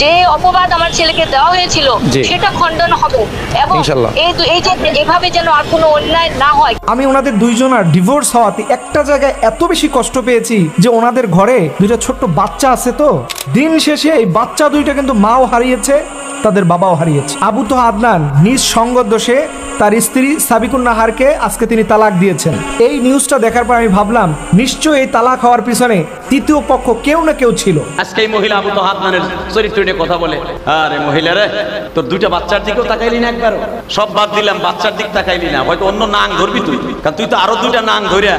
যে অপবাদ আমার ছেলেকে দেওয়া হয়েছিল সেটা খণ্ডন হবে এবং এই যে এভাবে যেন আর কোনো অন্যায় না হয়। আমি ওনাদের দুইজনের ডিভোর্স হওয়াতে একটা জায়গায় এত বেশি কষ্ট পেয়েছি যে ওনাদের ঘরে দুইটা ছোট্ট বাচ্চা আছে, তো দিন শেষে এই বাচ্চা দুইটা কিন্তু মাও হারিয়েছে, তাদের বাবাও হারিয়েছে। আবু তোহা আদনান নিজ সঙ্গ দোষে তার স্ত্রী সাবিকুন নাহারকে আজকে তিনি তালাক দিয়েছেন। এই নিউজটা দেখার পর আমি ভাবলাম নিশ্চয়ই এই তালাক হওয়ার পিছনে তৃতীয় পক্ষ কেউ না কেউ ছিল। আজকে এই মহিলা আবু তোহা আদনানের চরিত্র নিয়ে কথা বলে, আরে মহিলা রে, তোর দুইটা বাচ্চার দিকেও তাকাইলি না একবার? সব বাদ দিলাম, বাচ্চার দিক তাকাইলি না, হয়তো অন্য নাং ধরবি তুই, কারণ তুই তো আরো দুইটা নাং ধরিয়া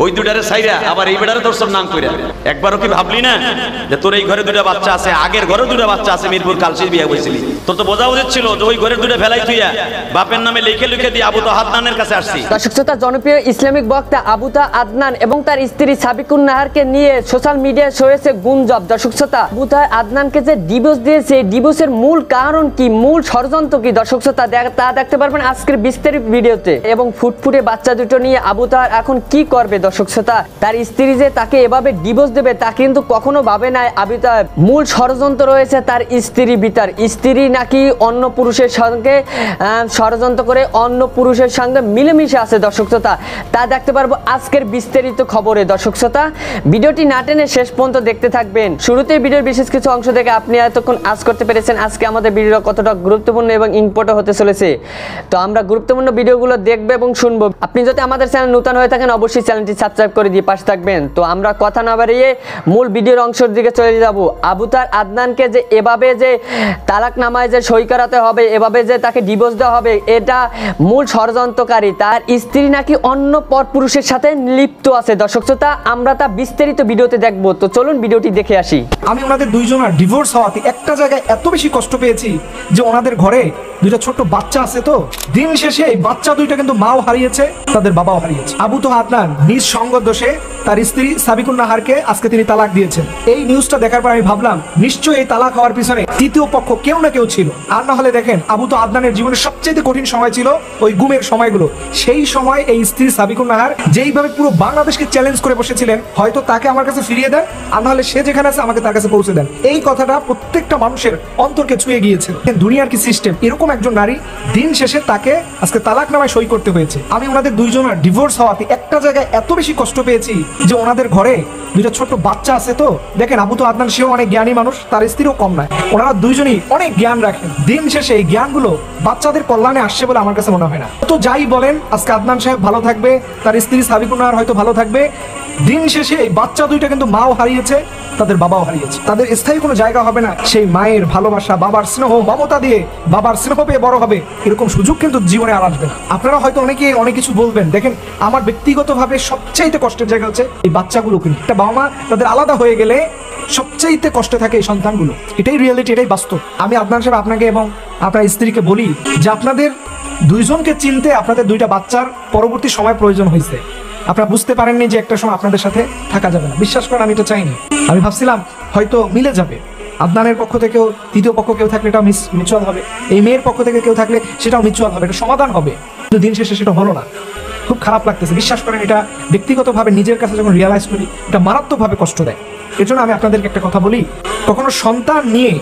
ওই দুইটারে সাইরা আবার এই বেটারে তোর সব নাং কইরা একবারও কি ভাবলি না যে তোর এই ঘরে দুইটা বাচ্চা আছে, আগের ঘরে দুইটা বাচ্চা আছে, মিরপুর কালশির বিয়ে হয়েছিলি, তোর তো বোঝা উচিত ছিল যে ওই ঘরের দুইটা ফেলাই তুইয়া বাপের নামে লিখে লিখে দিয়ে আবু তোহা আদনানের কাছে আসছি। দর্শক শ্রোতা, জনপ্রিয় ইসলামিক বক্তা আবু তোহা আদনান এবং তার স্ত্রী সাবিকুন নাহারকে নিয়ে সোশ্যাল মিডিয়ায় হয়েছে গুঞ্জব। দর্শক শ্রোতা, আবু তোহা আদনানকে যে ডিভোর্স দিয়েছে, ডিভোর্সের মূল কারণ কি, মূল ষড়যন্ত্র কি, দর্শক শ্রোতা তা দেখতে পারবেন আজকের বিস্তারিত ভিডিওতে। এবং ফুটফুটে বাচ্চা দুটো নিয়ে আবু তোহা এখন কি করবে দর্শক শ্রোতা, তার স্ত্রী যে তাকে এভাবে ডিভোর্স দেবে তা কিন্তু কখনো ভাবে নাই আবু তোহা। মূল ষড়যন্ত্র রয়েছে তার স্ত্রী ভিতর, স্ত্রী নাকি অন্য পুরুষের সঙ্গে ষড়যন্ত্র করে অন্য পুরুষের সঙ্গে মিলেমিশে আছে দর্শক শ্রোতা, তা দেখতে পারবো আজকের বিস্তারিত খবরে। দর্শক শ্রোতা, ভিডিওটি না টেনে শেষ পর্যন্ত দেখতে থাকবেন। শুরুতেই ভিডিওর বিশেষ কিছু অংশ থেকে আপনি এতক্ষণ আজ করতে পেরেছেন আজকে আমাদের ভিডিও কতটা গুরুত্বপূর্ণ এবং ইম্পর্টেন্ট হতে চলেছে। তো আমরা গুরুত্বপূর্ণ ভিডিওগুলো দেখবো এবং শুনবো। আপনি যদি আমাদের চ্যানেল নতুন হয়ে থাকেন অবশ্যই চ্যানেলটি সাবস্ক্রাইব করে দিয়ে পাশে থাকবেন। তো আমরা কথা না বাড়িয়ে মূল ভিডিওর অংশের দিকে চলে যাব। আবু তোহা আদনানকে যে এভাবে যে তালাক নামায় যে সই করাতে হবে, এভাবে যে তাকে ডিভোর্স দেওয়া হবে, এটা মূল ষড়যন্ত্রকারী তার স্ত্রী নাকি অন্য পরপুরুষের সাথে লিপ্ত আছে। দর্শক শ্রোতা, আমরা তা বিস্তারিত ভিডিওতে দেখবো, তো চলুন ভিডিওটি দেখে আসি। আমি ওনাদের দুইজনের ডিভোর্স হওয়াতে একটা জায়গায় এত বেশি কষ্ট পেয়েছি যে ওনাদের ঘরে দুইটা ছোট্ট বাচ্চা আছে, তো দিন শেষে এই বাচ্চা দুইটা কিন্তু মাও হারিয়েছে, তাদের বাবাও হারিয়েছে। আবু তোহা আদনান নিজ সঙ্গ দোষে তার স্ত্রী সাবিকুন নাহারকে আজকে তিনি তালাক দিয়েছেন। এই নিউজটা দেখার পর আমি ভাবলাম নিশ্চয়ই এই তালাক হওয়ার পিছনে তৃতীয় পক্ষ কেউ না কেউ ছিল। আর না হলে দেখেন আবু তোহা আদনানের জীবনের সবচেয়ে কঠিন সময় ছিল ওই গুমের সময়গুলো। সেই সময় এই স্ত্রী সাবিকুন নাহার যেইভাবে পুরো বাংলাদেশকে চ্যালেঞ্জ করে বসেছিলেন, হয়তো তাকে আমার কাছে ফিরিয়ে দেন, আর না হলে সে যেখানে আছে আমাকে তার কাছে পৌঁছে দেন, এই কথাটা প্রত্যেকটা মানুষের অন্তরকে ছুঁয়ে গিয়েছিল। দুনিয়ার কি সিস্টেম, এরকম একজন নারী দিন শেষে তাকে আজকে তালাক নামায় সই করতে হয়েছে। আমি ওনাদের দুইজনের ডিভোর্স হওয়াতে একটা জায়গায় এত বেশি কষ্ট পেয়েছি যে ওনাদের ঘরে দুইটা ছোট্ট বাচ্চা আছে, তো দেখেন আবু তোহা আদনান সেও অনেক জ্ঞানী মানুষ, তার স্ত্রীও কম নয়, ওনারা দুইজনই অনেক জ্ঞান রাখেন। দিন শেষে এই জ্ঞানগুলো বাচ্চাদের কল্যাণে আসছে বলে আমার কাছে মনে হয় না। তো যাই বলেন, আজকে আদনান সাহেব ভালো থাকবে, তার স্ত্রী সাবিকুন নাহার হয়তো ভালো থাকবে। দিন শেষে এই বাচ্চা দুইটা কিন্তু মাও হারিয়েছে, তাদের বাবাও হারিয়েছে। তাদের স্থায়ী কোনো জায়গা হবে না সেই মায়ের ভালোবাসা, বাবার স্নেহ মমতা দিয়ে বাবার স্নেহ পেয়ে বড় হবে, এরকম সুযোগ কিন্তু জীবনে আর আসবে না। আপনারা হয়তো অনেকে অনেক কিছু বলবেন, দেখেন আমার ব্যক্তিগতভাবে সবচাইতে কষ্টের জায়গা হচ্ছে এই বাচ্চাগুলোকে নিয়ে। একটা বাবা মা তাদের আলাদা হয়ে গেলে সবচাইতে কষ্টে থাকে এই সন্তানগুলো, এটাই রিয়েলিটি, এটাই বাস্তব। আমি আদনান সাহেব আপনাকে এবং আপনার স্ত্রীকে বলি যে আপনাদের দুইজনকে চিনতে আপনাদের দুইটা বাচ্চার পরবর্তী সময় প্রয়োজন হয়েছে। আপনারা বুঝতে পারেননি যে একটা সময় আপনাদের সাথে থাকা যাবে না। বিশ্বাস করেন আমি এটা চাইনি, আমি ভাবছিলাম হয়তো মিলে যাবে, আদনানের পক্ষ থেকেও তৃতীয় পক্ষ কেউ থাকলে এটাও মিউচুয়াল হবে, এই মেয়ের পক্ষ থেকে কেউ থাকলে সেটাও মিউচুয়াল হবে, এটা সমাধান হবে, কিন্তু দিন শেষে সেটা হলো না। খুব খারাপ লাগতেছে, বিশ্বাস করেন এটা ব্যক্তিগতভাবে নিজের কাছে যখন রিয়ালাইজ করি এটা মারাত্মকভাবে কষ্ট দেয়। এর জন্য আমি আপনাদেরকে একটা কথা বলি, কখনো সন্তান নিয়ে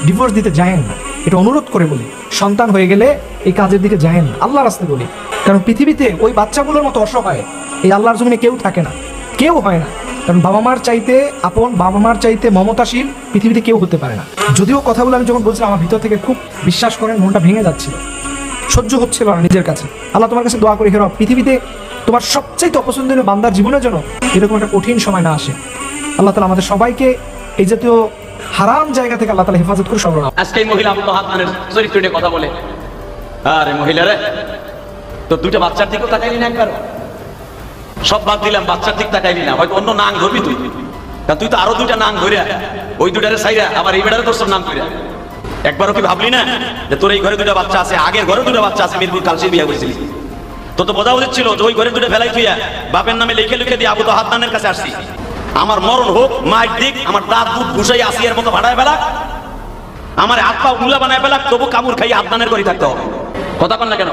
ডিভোর্স দিতে যায়েন না, এটা অনুরোধ করে বলি। সন্তান হয়ে গেলে এই কাজের দিকে যায়েন না, আল্লাহর রাস্তায় বলি, কারণ পৃথিবীতে ওই বাচ্চাগুলোর মতো অসহায় এই আল্লাহর জমিনে কেউ থাকে না, কেউ হয় না। কারণ বাবা মার চাইতে আপন, বাবা মার চাইতে মমতাশীল পৃথিবীতে কেউ হতে পারে না। যদিও কথাগুলো আমি যখন বলছিলাম আমার ভিতর থেকে খুব, বিশ্বাস করেন, মনটা ভেঙে যাচ্ছিল, সহ্য হচ্ছিল না নিজের কাছে। আল্লাহ তোমার কাছে দোয়া করি, হে রব, পৃথিবীতে তোমার সবচেয়ে অপছন্দনীয় বান্দার জীবনের জন্য এরকম একটা কঠিন সময় না আসে। আল্লাহ তাআলা আমাদের সবাইকে এই জাতীয় হারাম জায়গা থেকে আল্লাহ তাআলা হেফাজত করে সর্বদা। আজকে এই মহিলা আবু তোহা আদনানের চরিত্র নিয়ে কথা বলে, আরে মহিলা রে, তোর দুইটা বাচ্চার দিকেও তাকাইলি না একবার? সব বাদ দিলাম, বাচ্চার দিক তাকাইলি না, হয়তো অন্য নাং ধরবি তুই, কারণ তুই তো আরো দুইটা নাং ধরিয়া ওই দুইটারে সাইরা আবার এই বেটারে তোর সব নাম কইরা একবারও কি ভাবলি না যে তোর এই ঘরে দুইটা বাচ্চা আছে, আগের ঘরে দুইটা বাচ্চা আছে, মিরপুর কালশির বিয়ে হয়েছিলি, তোর তো বোঝা উচিত ছিল যে ওই ঘরে দুইটা ফেলাই তুইয়া বাপের নামে লিখে লিখে দিয়ে আবু তোহা আদনানের কাছে আসছি। আমার মরণ হোক, মায়ের দিক, আমার দাঁত দুধ ঘুষাই আসিয়ার মতো ভাড়ায় ফেলা, আমার হাত পা উল্লা বানায় ফেলা, তবু কামড় খাই আদনানের করে থাকতে হবে। কথা কন না কেন?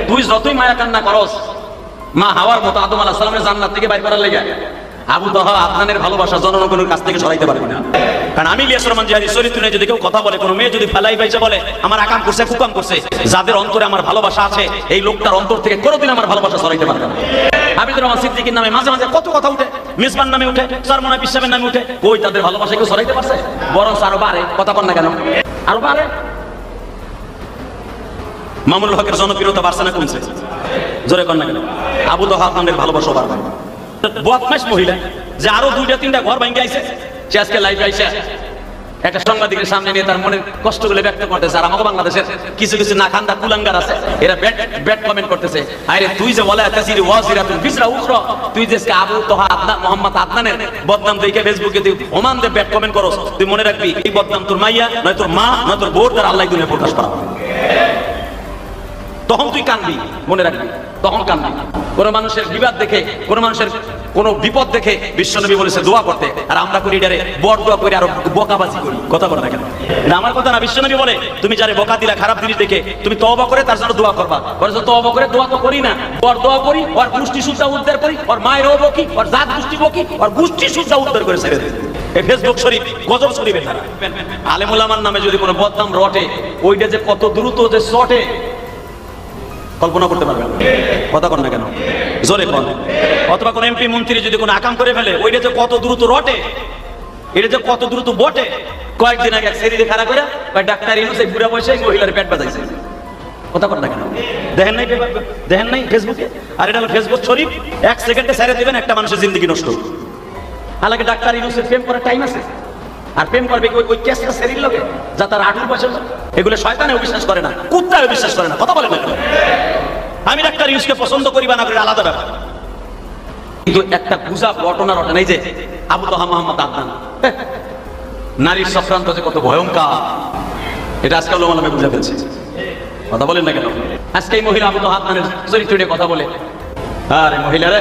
তুই যতই মায়া কান্না করস, মা হাওয়ার মতো আদম আলাইহিস সালামের জান্নাত থেকে বাইর করার লেগে আবু তাহা আদনানের ভালোবাসা জনগণের কাছ থেকে সরাইতে পারবে না। কারণ আমি ইলিয়াস রহমান জিহাদি চরিত্র নিয়ে যদি কেউ কথা বলে, কোনো মেয়ে যদি ফেলাই পাইছে বলে আমার আকাম করছে কুকাম করছে, যাদের অন্তরে আমার ভালোবাসা আছে এই লোকটার অন্তর থেকে কোনোদিন আমার ভালোবাসা সরাইতে পারবে না। হাবিবুর রহমান সিদ্দিকীর নামে মাঝে মাঝে কত কথা উঠে, মিসবান নামে উঠে, সরমনা বিশ্বাসের নামে উঠে, ওই তাদের ভালোবাসা কেউ সরাইতে পারছে? বরং আরো বাড়ে। কথা বল না কেন? আরো বাড়ে। মামুনুল হকের জনপ্রিয়তা বাড়ছে না কমছে? জোরে কর না কেন? আবু তাহা আদনানের ভালোবাসা বাড়বে। বদমাইশ মহিলা যে আরো 2-3টা ঘর ভাঙে আইছে, সে আজকে লাইভে আইছে একটা সাংবাদিকের সামনে নিয়ে তার মনের কষ্টগুলো ব্যক্ত করতেছে। আর আমাকে বাংলাদেশের কিছু কিছু নাখান্দা কুলাঙ্গার আছে, এরা ব্যাড কমেন্ট করতেছে, আরে তুই যে বলে তাসির ওয়াজিরাতুন বিসরা উখরা, তুই যে আবু তাহা আদনান মোহাম্মদ আদনানের বদনাম দেখে ফেসবুকে তুই ওমান দে ব্যাড কমেন্ট করস, তুই মনে রাখবি এই বদনাম তোর মাইয়া নয় তোর মা নয় তোর বোর দ্বারা আল্লাহ দুনিয়া প্রকাশ করা। তখন তুই কানবি, মনে রাখবি, তখন কানবি। কোন মানুষের বিবাদ দেখে, কোন মানুষের কোন বিপদ দেখে বিশ্বনবী বলেছে দোয়া করতে, আর আমরা করি এটারে বড় দোয়া করে আরো বোকাবাজি করি। কথা বল না কেন? এটা আমার কথা না, বিশ্বনবী বলে তুমি যারে বোকা দিলা খারাপ জিনিস দেখে তুমি তওবা করে তার জন্য দোয়া করবা। বলেছে তওবা করে দোয়া তো করি না, বড় দোয়া করি, ওর গোষ্ঠী সুদ্ধা উদ্ধার করি, ওর মায়েরও বকি, ওর জাত গোষ্ঠী বকি, ওর গোষ্ঠী সুদ্ধা উদ্ধার করে ছেড়ে দেয়। এই ফেসবুক শরীফ গজব শরীফের দ্বারা আলেম ওলামার নামে যদি কোনো বদনাম রটে, ওইটা যে কত দ্রুত যে শটে কল্পনা করতে পারবেন। কথা কর না কেন? জোরে কর। অথবা কোন এমপি মন্ত্রী যদি কোনো আকাম করে ফেলে, ওইটা যে কত দ্রুত রটে, এটা যে কত দ্রুত বটে। কয়েকদিন আগে এক সেরিতে খাড়া করে ডাক্তার ইউনুস এই বুড়া বয়সে মহিলার পেট বাজাইছে। কথা কর না কেন? দেখেন নাই? দেখেন নাই ফেসবুকে? আর এটা হলো ফেসবুক শরীফ, 1 সেকেন্ডে ছেড়ে দিবেন একটা মানুষের জিন্দগি নষ্ট। হালাকি ডাক্তার ইউনুসের প্রেম করার টাইম আছে, আর প্রেম করবে ওই কেসটা শরীর লোকে যা তার 18 বছর। এগুলো শয়তানেও বিশ্বাস করে না, কুত্তাও বিশ্বাস করে না। কথা বলে না? আমি ডাক্তার ইউনুসকে পছন্দ করি বা না করি আলাদা ব্যাপার, কিন্তু একটা গুজব ঘটনা রটে নাই যে আবু তাহা মোহাম্মদ আদনান নারীর চক্রান্ত যে কত ভয়ঙ্কর, এটা আজকে ওলামায়ে বুঝে ফেলছে। কথা বলেন না কেন? আজকে এই মহিলা আবু তাহা আদনানের চরিত্র নিয়ে কথা বলে, আরে মহিলারে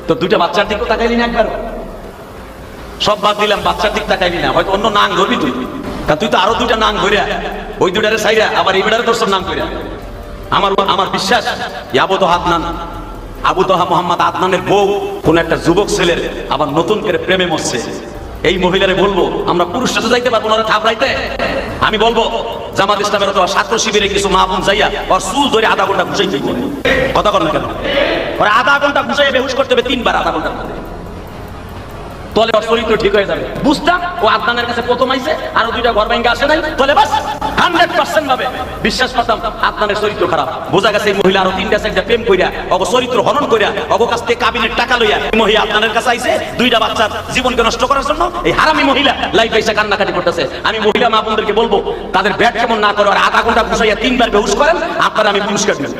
তো 2টা বাচ্চার দিকে তাকাইলি না একবার? সব বাদ দিলাম, বাচ্চার দিক তাকাইলি না, হয়তো অন্য নাং ধরবি তুই, কারণ তুই তো আরো 2টা নাং ধরিয়া ওই 2টারে সাইরা আবার এই বেটারে তোর সব নাম কইরা। আমার বিশ্বাস আবু তাহা আদনান, আবু তাহা মোহাম্মদ আদনানের বউ কোন একটা যুবক ছেলের আবার নতুন করে প্রেমে মরছে। এই মহিলারে বলবো আমরা পুরুষ সাথে যাইতে পারবো না থাপড়াইতে। আমি বলবো জামাত ইসলামের অথবা ছাত্র শিবিরে কিছু মা বোন যাইয়া ওর চুল ধরে আধা ঘন্টা ঘুষাই দিবে। কথা কর না কেন? ওরা আধা ঘন্টা ঘুষাই বেহুশ করতে হবে 3 বার আধা ঘন্টার মধ্যে, তলে ওর চরিত্র ঠিক হয়ে যাবে। বুঝতাম ও আদনানের কাছে প্রথম আইছে, আরো 2টা ঘর ভাঙা আসে নাই, তলে বাস 100% ভাবে বিশ্বাস করতাম আদনানের চরিত্র খারাপ। বোঝা গেছে এই মহিলা আরো 3টা প্রেম কইরা অগ চরিত্র হনন কইরা অগ কাছ থেকে কাবিনের টাকা লইয়া মহিলা আদনানের কাছে আইছে 2টা বাচ্চার জীবনকে নষ্ট করার জন্য। এই হারামি মহিলা লাইফ এসে কান্নাকাটি করতেছে। আমি মহিলা মা বোনদেরকে বলবো তাদের ব্যাট কেমন না করে, আর আধা ঘন্টা ঘুষাইয়া 3 বার বেহুশ করেন, আপনারা আমি পুরস্কার দেব।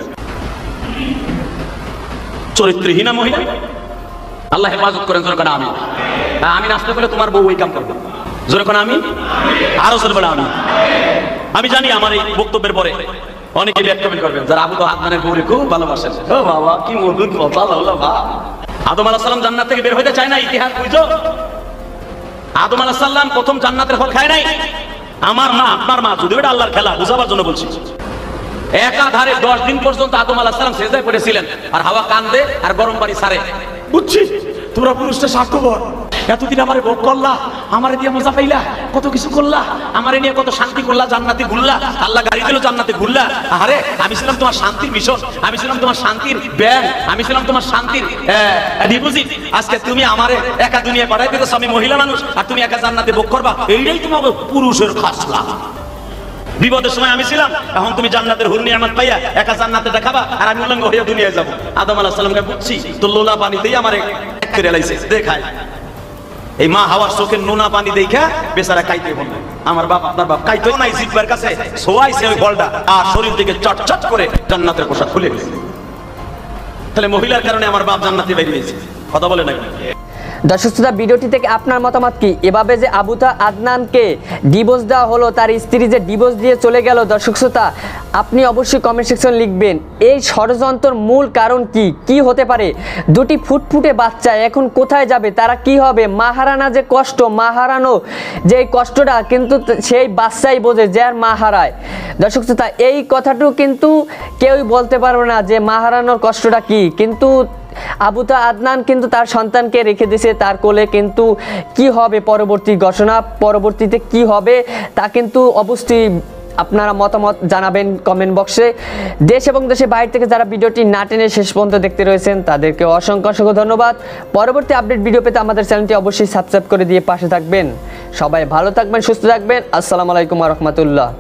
চরিত্রহীনা মহিলা, আল্লাহ হেফাজত করেন। জোরে করে আমিন। আমি নাচতে পেলে তোমার বউ ওই কাম করবে। জোরে করে আমিন। আরো জোরে বলে আমিন। আমি জানি আমার এই বক্তব্যের পরে অনেকে ব্যাক কমেন্ট করবেন যারা আবু তাহা আদনানের বউকে খুব ভালোবাসেন। ও বাবা কি মধুর কথা হলো। আদম আলাইহিস সালাম জান্নাত থেকে বের হতে চায় না, ইতিহাস বুঝো। আদম আলাইহিস সালাম প্রথম জান্নাতের ফল খায় নাই। আমার মা আপনার মা, যদি এটা আল্লাহর খেলা বুঝাবার জন্য বলছি। একাধারে 10 দিন পর্যন্ত আদম আলাইহিস সালাম সেজদায় পড়েছিলেন, আর হাওয়া কান্দে আর গরম পানি ছাড়ে। বুঝছি তোমরা পুরুষটা স্বার্থপর, এতদিন আমারে ভোগ করলা, আমারে দিয়ে মজা পাইলা, কত কিছু করলা, আমারে নিয়ে কত শান্তি করলা, জান্নাতে ঘুরলা, আল্লাহ গাড়ি দিল জান্নাতে ঘুরলা। আরে আমি ছিলাম তোমার শান্তির মিশন, আমি ছিলাম তোমার শান্তির ব্যাংক, আমি ছিলাম তোমার শান্তির ডিপোজিট। আজকে তুমি আমারে একা দুনিয়া পাঠাই দিতেছ, আমি মহিলা মানুষ, আর তুমি একা জান্নাতে ভোগ করবা। এইটাই তোমার পুরুষের খাসলা। বিপদের সময় আমি ছিলাম, এখন তুমি জান্নাতের হুর নিয়ামত পাইয়া একা জান্নাতে দেখাবা, আর আমি উলঙ্গ হইয়া দুনিয়ায় যাব। আদম আলাইহিস সালামকে বুঝছি তো লোলা পানিতেই আমারে করে লাইছে দেখায়। এই মা হাওয়ার চোখের নোনা পানি দেখা বেচারা কাইতে বলল, আমার বাপ আপনার বাপ কাইতেও নাই, জিব্বার কাছে সোয়াইছে ওই ফলটা, আর শরীর থেকে চটচট করে জান্নাতের পোশাক খুলে গেছে। তাহলে মহিলার কারণে আমার বাপ জান্নাতে বেরিয়ে গেছে। কথা বলে না? দর্শক শ্রোতা, ভিডিওটি থেকে আপনার মতামত কি? এভাবে যে আবু তাহা আদনানকে ডিভোর্স দেওয়া হলো, তার স্ত্রী যে ডিভোর্স দিয়ে চলে গেল, দর্শক শ্রোতা আপনি অবশ্যই কমেন্ট সেকশন লিখবেন। এই ষড়যন্ত্রের মূল কারণ কি কি হতে পারে? 2টি ফুটফুটে বাচ্চা এখন কোথায় যাবে, তারা কি হবে? মা হারানো যে কষ্ট, মা হারানো যে কষ্টটা কিন্তু সেই বাচ্চাই বোঝে যে আর মা হারায়। দর্শক শ্রোতা এই কথাটুকু কিন্তু কেউই বলতে পারবে না যে মা হারানোর কষ্টটা কি, কিন্তু আবুতা আদনান কিন্তু তার সন্তানকে রেখে দিয়েছে তার কোলে, কিন্তু কি হবে পরবর্তী ঘোষণা, পরবর্তীতে কি হবে তা কিন্তু অবশ্যই আপনারা মতামত জানাবেন কমেন্ট বক্সে। দেশ এবং দেশের বাইরে থেকে যারা ভিডিওটি না টেনে শেষ পর্যন্ত দেখতে রয়েছেন তাদেরকে অসংখ্য ধন্যবাদ। পরবর্তী আপডেট ভিডিও পেতে আমাদের চ্যানেলটি অবশ্যই সাবস্ক্রাইব করে দিয়ে পাশে থাকবেন। সবাই ভালো থাকবেন, সুস্থ থাকবেন। আসসালামু আলাইকুম ওয়া রাহমাতুল্লাহ।